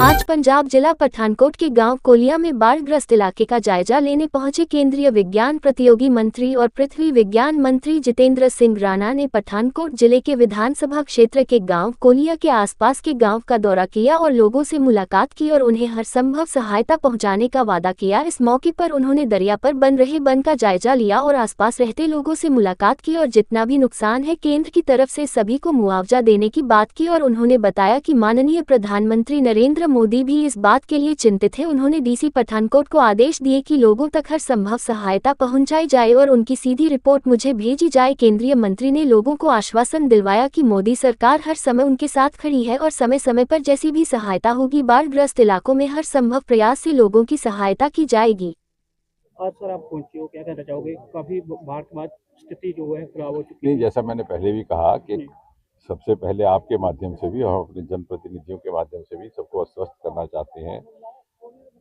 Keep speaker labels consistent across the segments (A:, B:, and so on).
A: आज पंजाब जिला पठानकोट के गांव कोलिया में बाढ़ग्रस्त इलाके का जायजा लेने पहुंचे केंद्रीय विज्ञान प्रतियोगी मंत्री और पृथ्वी विज्ञान मंत्री जितेंद्र सिंह राणा ने पठानकोट जिले के विधानसभा क्षेत्र के गांव कोलिया के आसपास के गांव का दौरा किया और लोगों से मुलाकात की और उन्हें हर संभव सहायता पहुंचाने का वादा किया। इस मौके पर उन्होंने दरिया पर बन रहे बंद का जायजा लिया और आसपास रहते लोगों से मुलाकात की और जितना भी नुकसान है केंद्र की तरफ से सभी को मुआवजा देने की बात की। और उन्होंने बताया कि माननीय प्रधानमंत्री नरेंद्र मोदी भी इस बात के लिए चिंतित है। उन्होंने डीसी पठानकोट को आदेश दिए कि लोगों तक हर संभव सहायता पहुंचाई जाए और उनकी सीधी रिपोर्ट मुझे भेजी जाए। केंद्रीय मंत्री ने लोगों को आश्वासन दिलवाया कि मोदी सरकार हर समय उनके साथ खड़ी है और समय समय पर जैसी भी सहायता होगी बाढ़ग्रस्त इलाकों में हर संभव प्रयास से लोगों की सहायता की जाएगी।
B: आज सर आप पहुंचे हो, क्या कहना चाहोगे? काफी बाढ़ के बाद स्थिति जो है खराब हो चुकी है।
C: नहीं, जैसा मैंने पहले भी कहा कि सबसे पहले आपके माध्यम से भी और अपने जनप्रतिनिधियों के माध्यम से भी सबको आश्वस्त करना चाहते हैं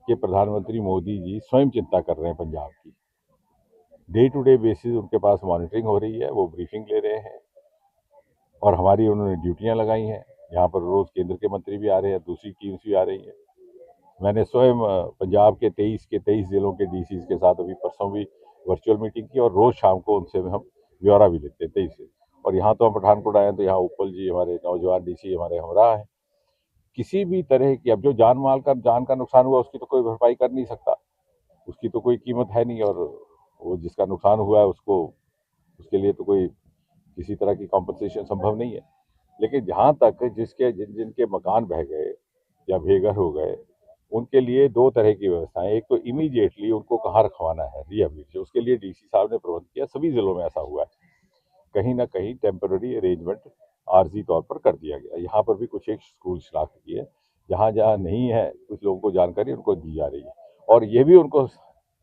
C: कि प्रधानमंत्री मोदी जी स्वयं चिंता कर रहे हैं पंजाब की। डे टू डे बेसिस उनके पास मॉनिटरिंग हो रही है, वो ब्रीफिंग ले रहे हैं और हमारी उन्होंने ड्यूटियां लगाई हैं। यहाँ पर रोज केंद्र के मंत्री भी आ रहे हैं, दूसरी टीम्स भी आ रही है। मैंने स्वयं पंजाब के 23 जिलों के डीसी के साथ अभी परसों भी वर्चुअल मीटिंग की और रोज शाम को उनसे हम ब्यौरा भी लेते हैं 23 से। और यहाँ तो हम पठानकोट आए हैं तो यहाँ उपल जी हमारे नौजवान डीसी हमारे हमरा है। किसी भी तरह की अब जो जान का नुकसान हुआ उसकी तो कोई भरपाई कर नहीं सकता, उसकी तो कोई कीमत है नहीं। और वो जिसका नुकसान हुआ है उसको उसके लिए तो कोई किसी तरह की कॉम्पनसेशन संभव नहीं है। लेकिन जहाँ तक जिनके मकान बह गए या बेघर हो गए उनके लिए दो तरह की व्यवस्थाएं। एक तो इमीडिएटली उनको कहाँ रखवाना है रिहेबिलिटेशन, उसके लिए डीसी साहब ने प्रबंध किया। सभी जिलों में ऐसा हुआ है, कहीं ना कहीं टेम्पररी अरेंजमेंट आर्जी तौर पर कर दिया गया। यहाँ पर भी कुछ एक स्कूल शिनाख्त किए, जहाँ जहाँ नहीं है कुछ लोगों को जानकारी उनको दी जा रही है। और ये भी उनको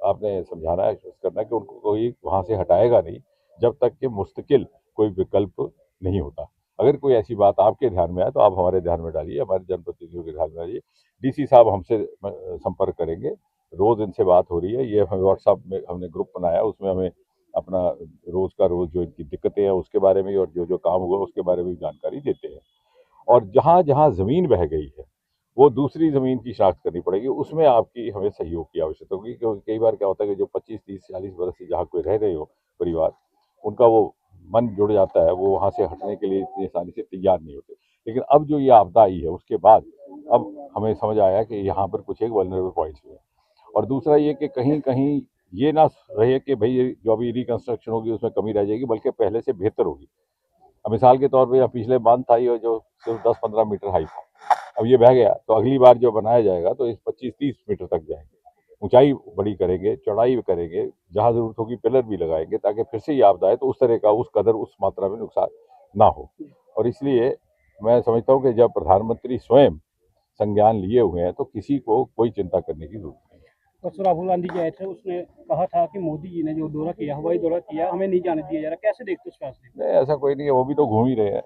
C: आपने समझाना है, करना कि उनको कोई वहाँ से हटाएगा नहीं जब तक कि मुस्तकिल कोई विकल्प नहीं होता। अगर कोई ऐसी बात आपके ध्यान में आए तो आप हमारे ध्यान में डालिए, हमारे जनप्रतिनिधियों के ध्यान में डालिए। डीसी साहब हमसे संपर्क करेंगे, रोज इनसे बात हो रही है। ये हमें व्हाट्सएप में हमने ग्रुप बनाया, उसमें हमें अपना रोज का रोज जो इनकी दिक्कतें हैं उसके बारे में और जो जो काम हुआ उसके बारे में जानकारी देते हैं। और जहाँ जहाँ जमीन बह गई है वो दूसरी जमीन की शिनाख्त करनी पड़ेगी, उसमें आपकी हमें सहयोग की आवश्यकता होगी। क्योंकि कई बार क्या होता है कि जो 25, 30, 40 बरस से जहाँ कोई रह रहे हो परिवार, उनका वो मन जुड़ जाता है, वो वहाँ से हटने के लिए इतनी आसानी से तैयार नहीं होते। लेकिन अब जो ये आपदा आई है उसके बाद अब हमें समझ आया कि यहाँ पर कुछ एक वल्नरेबल पॉइंट्स हुए। और दूसरा ये कि कहीं कहीं ये ना रहे कि भाई जो अभी रिकंस्ट्रक्शन होगी उसमें कमी रह जाएगी, बल्कि पहले से बेहतर होगी। अब मिसाल के तौर पे यहाँ पिछले बांध था ये जो सिर्फ 10-15 मीटर हाई था, अब ये बह गया तो अगली बार जो बनाया जाएगा तो इस 25-30 मीटर तक जाएंगे। ऊंचाई बड़ी करेंगे, चौड़ाई भी करेंगे, जहाँ जरूरत होगी पिलर भी लगाएंगे ताकि फिर से ये आपदा आए तो उस तरह का उस कदर उस मात्रा में नुकसान ना हो। और इसलिए मैं समझता हूँ कि जब प्रधानमंत्री स्वयं संज्ञान लिए हुए हैं तो किसी को कोई चिंता करने की जरूरत नहीं है।
B: परसों राहुल गांधी जी आए थे, उसने कहा था कि मोदी जी ने जो दौरा किया, हवाई दौरा किया, हमें नहीं जाने दिया जा रहा। कैसे देखते हो इस फैसले को?
C: नहीं, ऐसा कोई नहीं है, वो भी तो घूम ही रहे हैं।